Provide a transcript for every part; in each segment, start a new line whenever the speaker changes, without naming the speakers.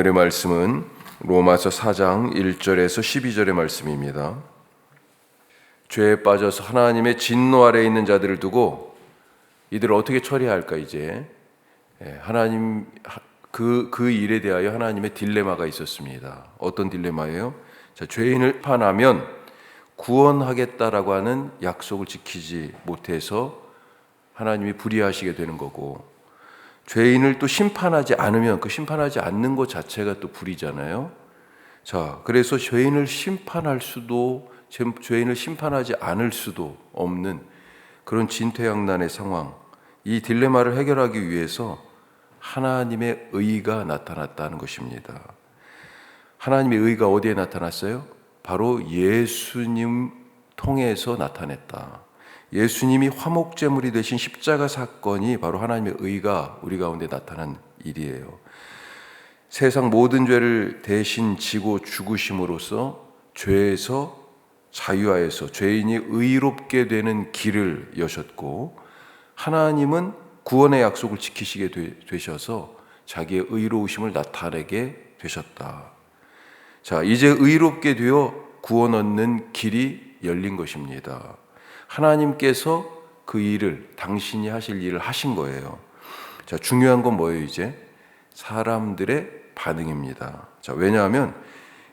오늘의 말씀은 로마서 4장 1절에서 12절의 말씀입니다. 죄에 빠져서 하나님의 진노 아래에 있는 자들을 두고 이들을 어떻게 처리할까 이제 하나님 그 일에 대하여 하나님의 딜레마가 있었습니다. 어떤 딜레마예요? 자, 죄인을 판하면 구원하겠다라고 하는 약속을 지키지 못해서 하나님이 불의하시게 되는 거고, 죄인을 또 심판하지 않으면 그 심판하지 않는 것 자체가 또 불의잖아요. 자, 그래서 죄인을 심판하지 않을 수도 없는 그런 진퇴양난의 상황, 이 딜레마를 해결하기 위해서 하나님의 의가 나타났다는 것입니다. 하나님의 의가 어디에 나타났어요? 바로 예수님 통해서 나타냈다. 예수님이 화목제물이 되신 십자가 사건이 바로 하나님의 의가 우리 가운데 나타난 일이에요. 세상 모든 죄를 대신 지고 죽으심으로써 죄에서 자유하여서 죄인이 의롭게 되는 길을 여셨고, 하나님은 구원의 약속을 지키시게 되셔서 자기의 의로우심을 나타내게 되셨다. 자, 이제 의롭게 되어 구원 얻는 길이 열린 것입니다. 하나님께서 그 일을, 당신이 하실 일을 하신 거예요. 자, 중요한 건 뭐예요? 이제 사람들의 반응입니다. 자, 왜냐하면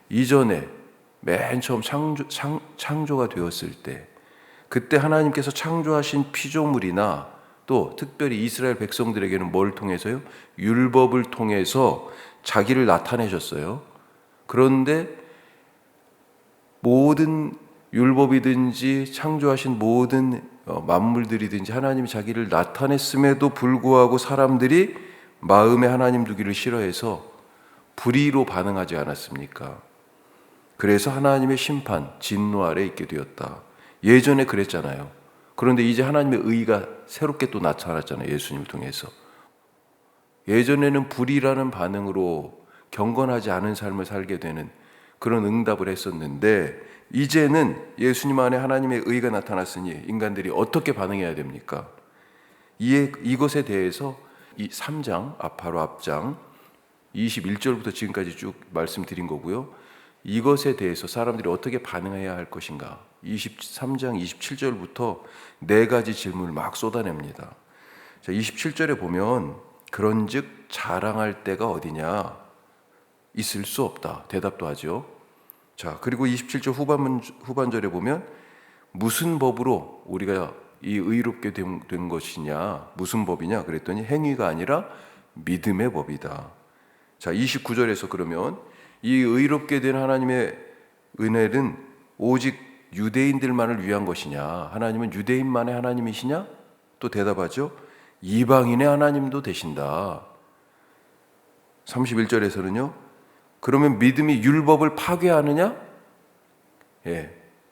이전에 맨 처음 창조가 되었을 때, 그때 하나님께서 창조하신 피조물이나 또 특별히 이스라엘 백성들에게는 뭘 통해서요? 율법을 통해서 자기를 나타내셨어요. 그런데 모든 율법이든지 창조하신 모든 만물들이든지 하나님이 자기를 나타냈음에도 불구하고 사람들이 마음에 하나님 두기를 싫어해서 불의로 반응하지 않았습니까? 그래서 하나님의 심판, 진노 아래에 있게 되었다. 예전에 그랬잖아요. 그런데 이제 하나님의 의가 새롭게 또 나타났잖아요. 예수님을 통해서. 예전에는 불의라는 반응으로 경건하지 않은 삶을 살게 되는 그런 응답을 했었는데, 이제는 예수님 안에 하나님의 의가 나타났으니 인간들이 어떻게 반응해야 됩니까? 이것에 대해서 이 3장, 바로 앞장 21절부터 지금까지 쭉 말씀드린 거고요. 이것에 대해서 사람들이 어떻게 반응해야 할 것인가, 23장 27절부터 네 가지 질문을 막 쏟아냅니다. 자, 27절에 보면 그런즉 자랑할 때가 어디냐, 있을 수 없다, 대답도 하죠. 자, 그리고 27절 후반절에 보면 무슨 법으로 우리가 이 의롭게 된 것이냐, 무슨 법이냐 그랬더니 행위가 아니라 믿음의 법이다. 자, 29절에서 그러면 이 의롭게 된 하나님의 은혜는 오직 유대인들만을 위한 것이냐, 하나님은 유대인만의 하나님이시냐? 또 대답하죠. 이방인의 하나님도 되신다. 31절에서는요. 그러면 믿음이 율법을 파괴하느냐?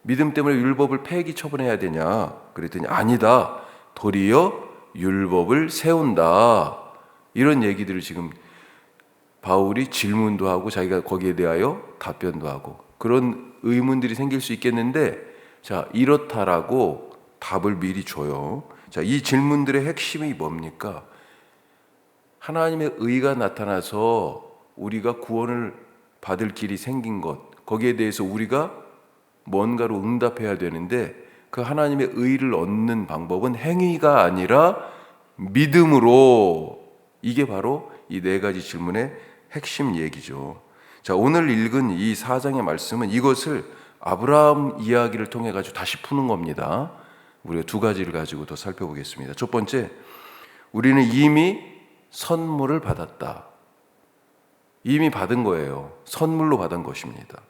믿음 때문에 율법을 폐기 처분해야 되냐? 그랬더니 아니다. 도리어 율법을 세운다. 이런 얘기들을 지금 바울이 질문도 하고 자기가 거기에 대하여 답변도 하고, 그런 의문들이 생길 수 있겠는데, 자, 이렇다라고 답을 미리 줘요. 자, 이 질문들의 핵심이 뭡니까? 하나님의 의가 나타나서 우리가 구원을 받을 길이 생긴 것, 거기에 대해서 우리가 뭔가로 응답해야 되는데, 그 하나님의 의를 얻는 방법은 행위가 아니라 믿음으로, 이게 바로 이 네 가지 질문의 핵심 얘기죠. 자, 오늘 읽은 이 4장의 말씀은 이것을 아브라함 이야기를 통해 가지고 다시 푸는 겁니다. 우리가 두 가지를 가지고 더 살펴보겠습니다. 첫 번째, 우리는 이미 선물을 받았다. 이미 받은 거예요. 선물로 받은 것입니다.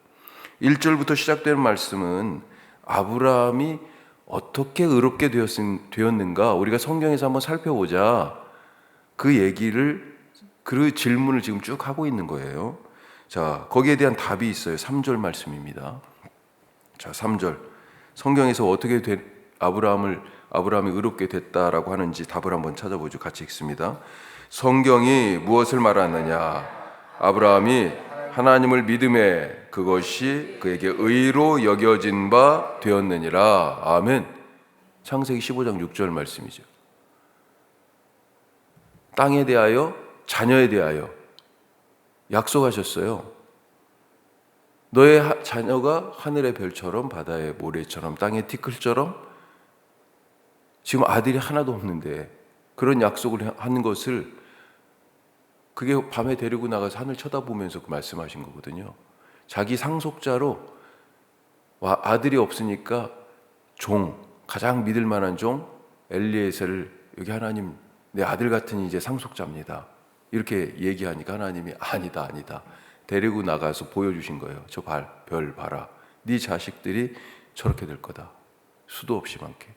1절부터 시작되는 말씀은 아브라함이 어떻게 의롭게 되었는가, 우리가 성경에서 한번 살펴보자, 그 질문을 지금 쭉 하고 있는 거예요. 자, 거기에 대한 답이 있어요. 3절 말씀입니다. 자, 3절. 성경에서 어떻게 아브라함이 의롭게 됐다라고 하는지 답을 한번 찾아보죠. 같이 읽습니다. 성경이 무엇을 말하느냐? 아브라함이 하나님을 믿음에 그것이 그에게 의로 여겨진 바 되었느니라. 아멘. 창세기 15장 6절 말씀이죠. 땅에 대하여, 자녀에 대하여 약속하셨어요. 너의 자녀가 하늘의 별처럼 바다의 모래처럼 땅의 티끌처럼. 지금 아들이 하나도 없는데 그런 약속을 하는 것을, 그게 밤에 데리고 나가서 하늘 쳐다보면서 그 말씀하신 거거든요. 자기 상속자로 아들이 없으니까 가장 믿을 만한 종 엘리에셀을, 여기 하나님 내 아들 같은 이제 상속자입니다, 이렇게 얘기하니까 하나님이 아니다 데리고 나가서 보여주신 거예요. 저 별 봐라, 네 자식들이 저렇게 될 거다, 수도 없이 많게.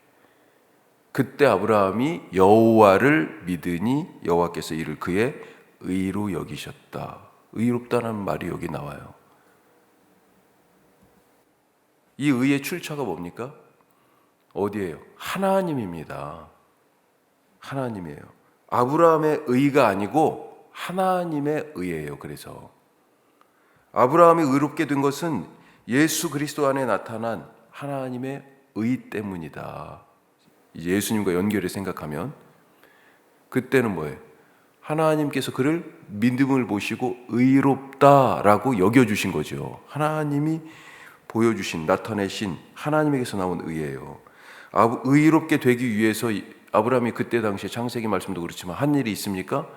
그때 아브라함이 여호와를 믿으니 여호와께서 이를 그의 의로 여기셨다. 의롭다는 말이 여기 나와요. 이 의의 출처가 뭡니까? 어디예요? 하나님입니다. 하나님이에요. 아브라함의 의가 아니고 하나님의 의예요. 그래서 아브라함이 의롭게 된 것은 예수 그리스도 안에 나타난 하나님의 의 때문이다. 예수님과 연결해 생각하면 그때는 뭐예요? 하나님께서 그를 믿음을 보시고 의롭다라고 여겨주신 거죠. 하나님이 보여주신, 나타내신 하나님에게서 나온 의예요. 의롭게 되기 위해서 아브라함이 그때 당시에 창세기 말씀도 그렇지만 한 일이 있습니까?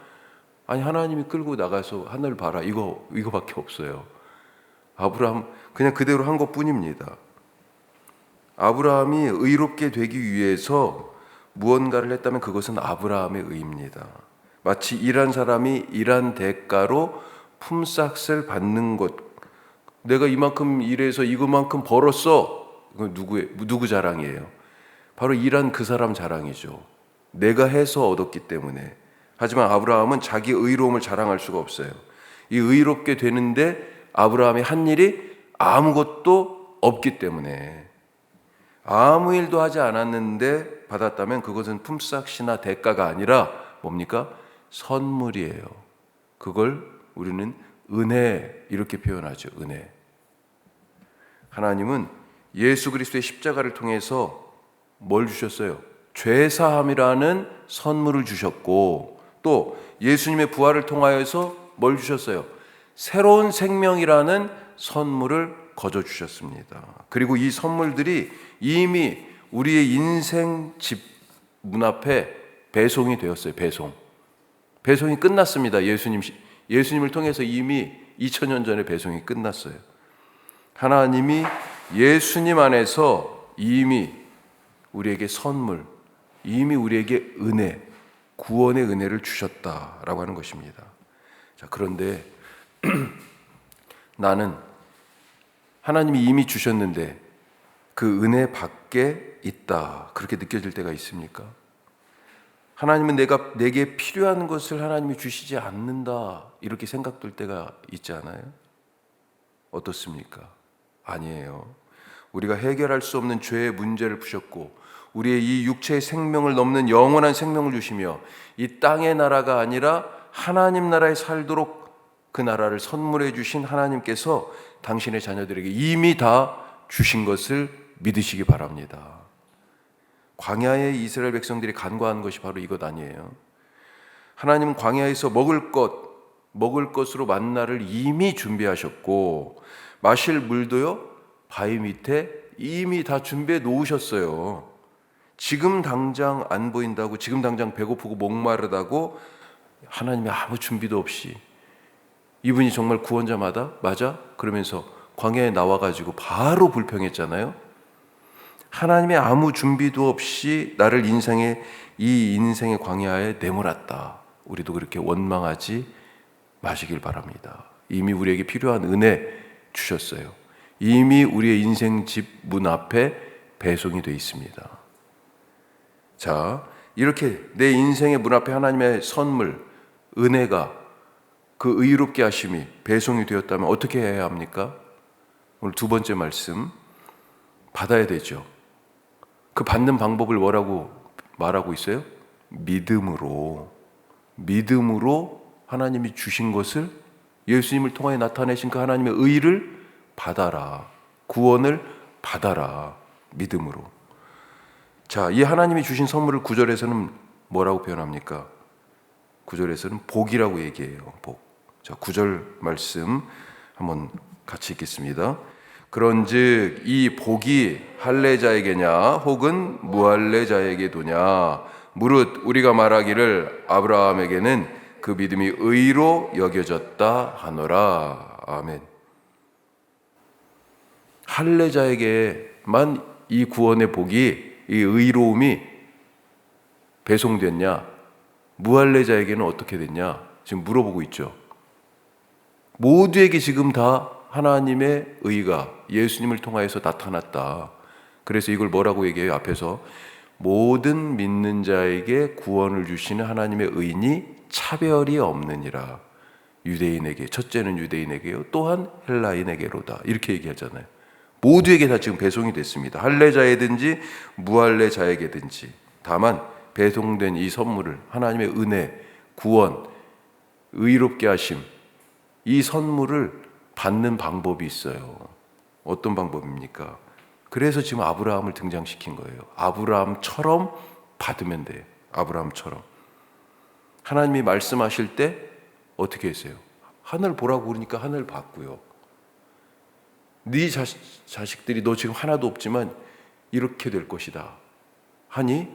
아니, 하나님이 끌고 나가서 하늘 봐라, 이거밖에 없어요. 아브라함 그냥 그대로 한 것뿐입니다. 아브라함이 의롭게 되기 위해서 무언가를 했다면 그것은 아브라함의 의입니다. 마치 일한 사람이 일한 대가로 품삯을 받는 것. 내가 이만큼 일해서 이거만큼 벌었어. 이건 누구 자랑이에요? 바로 일한 그 사람 자랑이죠. 내가 해서 얻었기 때문에. 하지만 아브라함은 자기 의로움을 자랑할 수가 없어요. 이 의롭게 되는데 아브라함이 한 일이 아무것도 없기 때문에, 아무 일도 하지 않았는데 받았다면 그것은 품삯이나 대가가 아니라 뭡니까? 선물이에요. 그걸 우리는 은혜, 이렇게 표현하죠. 은혜. 하나님은 예수 그리스도의 십자가를 통해서 뭘 주셨어요? 죄사함이라는 선물을 주셨고, 또 예수님의 부활을 통하여서 뭘 주셨어요? 새로운 생명이라는 선물을 거저 주셨습니다. 그리고 이 선물들이 이미 우리의 인생 집 문 앞에 배송이 되었어요. 배송이 끝났습니다. 예수님을 통해서 이미 2000년 전에 배송이 끝났어요. 하나님이 예수님 안에서 이미 우리에게 선물, 이미 우리에게 은혜, 구원의 은혜를 주셨다라고 하는 것입니다. 자, 그런데 나는 하나님이 이미 주셨는데 그 은혜 밖에 있다, 그렇게 느껴질 때가 있습니까? 하나님은 내게 필요한 것을 하나님이 주시지 않는다, 이렇게 생각될 때가 있지 않아요? 어떻습니까? 아니에요. 우리가 해결할 수 없는 죄의 문제를 푸셨고, 우리의 이 육체의 생명을 넘는 영원한 생명을 주시며, 이 땅의 나라가 아니라 하나님 나라에 살도록 그 나라를 선물해 주신 하나님께서 당신의 자녀들에게 이미 다 주신 것을 믿으시기 바랍니다. 광야의 이스라엘 백성들이 간과한 것이 바로 이것 아니에요? 하나님은 광야에서 먹을 것으로 만나를 이미 준비하셨고, 마실 물도요, 바위 밑에 이미 다 준비해 놓으셨어요. 지금 당장 안 보인다고, 지금 당장 배고프고 목마르다고 하나님이 아무 준비도 없이, 이분이 정말 구원자마다 맞아? 그러면서 광야에 나와가지고 바로 불평했잖아요. 하나님의 아무 준비도 없이 나를 이 인생의 광야에 내몰았다. 우리도 그렇게 원망하지 마시길 바랍니다. 이미 우리에게 필요한 은혜 주셨어요. 이미 우리의 인생 집 문 앞에 배송이 되어 있습니다. 자, 이렇게 내 인생의 문 앞에 하나님의 선물, 은혜가, 그 의롭게 하심이 배송이 되었다면 어떻게 해야 합니까? 오늘 두 번째 말씀, 받아야 되죠. 그 받는 방법을 뭐라고 말하고 있어요? 믿음으로 하나님이 주신 것을, 예수님을 통해 나타내신 그 하나님의 의를 받아라. 구원을 받아라. 믿음으로. 자, 이 하나님이 주신 선물을 9절에서는 뭐라고 표현합니까? 9절에서는 복이라고 얘기해요. 복. 자, 9절 말씀 한번 같이 읽겠습니다. 그런즉 이 복이 할례자에게냐 혹은 무할례자에게도냐 무릇 우리가 말하기를 아브라함에게는 그 믿음이 의로 여겨졌다 하노라. 아멘. 할례자에게만 이 구원의 복이, 이 의로움이 배송됐냐, 무할례자에게는 어떻게 됐냐 지금 물어보고 있죠. 모두에게 지금 다 하나님의 의가 예수님을 통하여서 나타났다. 그래서 이걸 뭐라고 얘기해요? 앞에서 모든 믿는 자에게 구원을 주시는 하나님의 의인이 차별이 없느니라. 유대인에게, 첫째는 유대인에게요, 또한 헬라인에게로다. 이렇게 얘기하잖아요. 모두에게 다 지금 배송이 됐습니다. 할례자에든지 무할례자에게든지. 다만 배송된 이 선물을, 하나님의 은혜, 구원, 의롭게 하심, 이 선물을 받는 방법이 있어요. 어떤 방법입니까? 그래서 지금 아브라함을 등장시킨 거예요. 아브라함처럼 받으면 돼요. 아브라함처럼. 하나님이 말씀하실 때 어떻게 했어요? 하늘 보라고 그러니까 하늘 봤고요. 네 자식들이 너 지금 하나도 없지만 이렇게 될 것이다 하니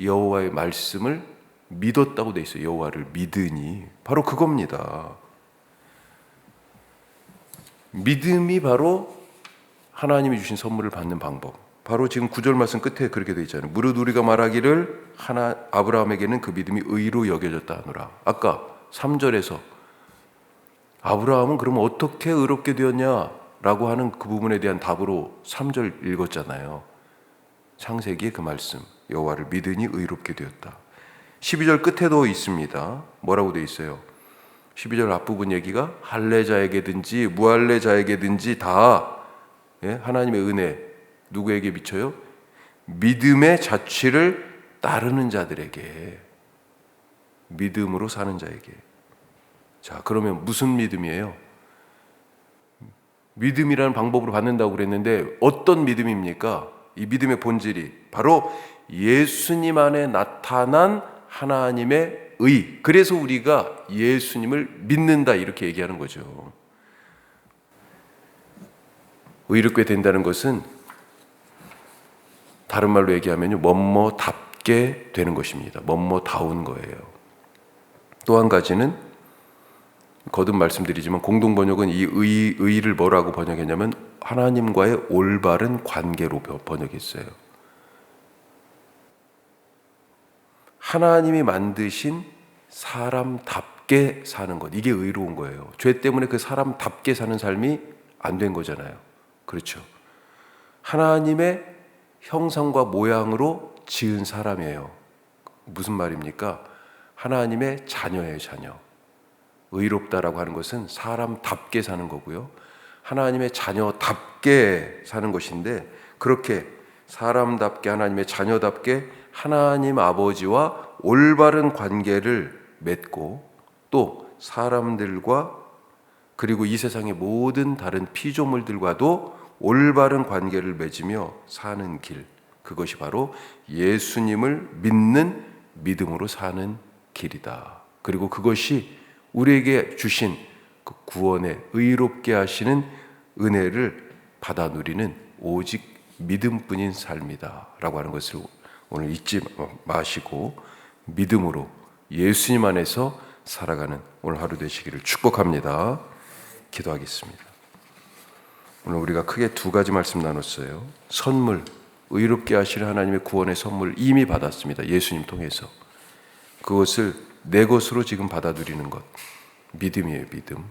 여호와의 말씀을 믿었다고 돼 있어요. 여호와를 믿으니. 바로 그겁니다. 믿음이 바로 하나님이 주신 선물을 받는 방법. 바로 지금 9절 말씀 끝에 그렇게 돼 있잖아요. 무릇 우리가 말하기를 아브라함에게는 그 믿음이 의로 여겨졌다 하노라. 아까 3절에서 아브라함은 그러면 어떻게 의롭게 되었냐라고 하는 그 부분에 대한 답으로 3절 읽었잖아요. 창세기의 그 말씀, 여호와를 믿으니 의롭게 되었다. 12절 끝에도 있습니다. 뭐라고 돼 있어요? 12절 앞부분 얘기가 할례자에게든지 무할례자에게든지 다 하나님의 은혜 누구에게 미쳐요? 믿음의 자취를 따르는 자들에게, 믿음으로 사는 자에게. 자, 그러면 무슨 믿음이에요? 믿음이라는 방법으로 받는다고 그랬는데 어떤 믿음입니까? 이 믿음의 본질이 바로 예수님 안에 나타난 하나님의 의. 그래서 우리가 예수님을 믿는다 이렇게 얘기하는 거죠. 의롭게 된다는 것은 다른 말로 얘기하면 뭐뭐답게 되는 것입니다. 뭐뭐다운 거예요. 또 한 가지는 거듭 말씀드리지만 공동 번역은 이 의를 뭐라고 번역했냐면 하나님과의 올바른 관계로 번역했어요. 하나님이 만드신 사람답게 사는 것, 이게 의로운 거예요. 죄 때문에 그 사람답게 사는 삶이 안 된 거잖아요. 그렇죠. 하나님의 형상과 모양으로 지은 사람이에요. 무슨 말입니까? 하나님의 자녀예요, 자녀. 의롭다라고 하는 것은 사람답게 사는 거고요. 하나님의 자녀답게 사는 것인데, 그렇게 사람답게 하나님의 자녀답게 하나님 아버지와 올바른 관계를 맺고 또 사람들과 그리고 이 세상의 모든 다른 피조물들과도 올바른 관계를 맺으며 사는 길, 그것이 바로 예수님을 믿는 믿음으로 사는 길이다. 그리고 그것이 우리에게 주신 그 구원의 의롭게 하시는 은혜를 받아 누리는 오직 믿음뿐인 삶이다 라고 하는 것을 오늘 잊지 마시고 믿음으로 예수님 안에서 살아가는 오늘 하루 되시기를 축복합니다. 기도하겠습니다. 오늘 우리가 크게 두 가지 말씀 나눴어요. 선물, 의롭게 하시는 하나님의 구원의 선물 이미 받았습니다. 예수님 통해서. 그것을 내 것으로 지금 받아 누리는 것, 믿음이에요. 믿음.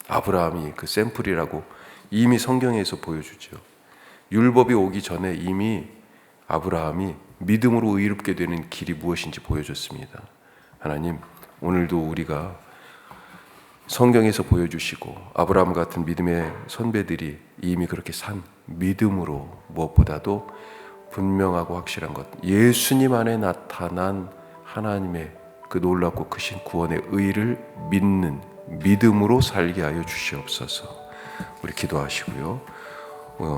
아브라함이 그 샘플이라고 이미 성경에서 보여주죠. 율법이 오기 전에 이미 아브라함이 믿음으로 의롭게 되는 길이 무엇인지 보여줬습니다. 하나님, 오늘도 우리가 성경에서 보여주시고 아브라함 같은 믿음의 선배들이 이미 그렇게 산 믿음으로 무엇보다도 분명하고 확실한 것, 예수님 안에 나타난 하나님의 그 놀랍고 크신 구원의 의를 믿는 믿음으로 살게 하여 주시옵소서. 우리 기도하시고요.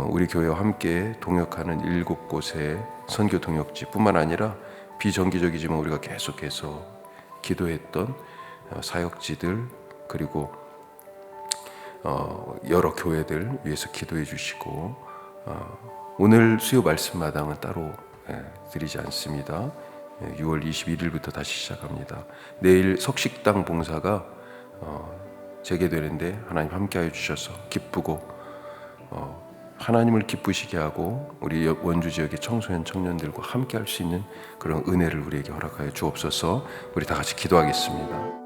우리 교회와 함께 동역하는 7곳의 선교 동역지뿐만 아니라 비정기적이지만 우리가 계속해서 기도했던 사역지들, 그리고 여러 교회들 위해서 기도해 주시고, 오늘 수요 말씀 마당은 따로 드리지 않습니다. 6월 21일부터 다시 시작합니다. 내일 석식당 봉사가 재개되는데 하나님 함께하여 주셔서 기쁘고 하나님을 기쁘시게 하고 우리 원주 지역의 청소년 청년들과 함께할 수 있는 그런 은혜를 우리에게 허락하여 주옵소서. 우리 다 같이 기도하겠습니다.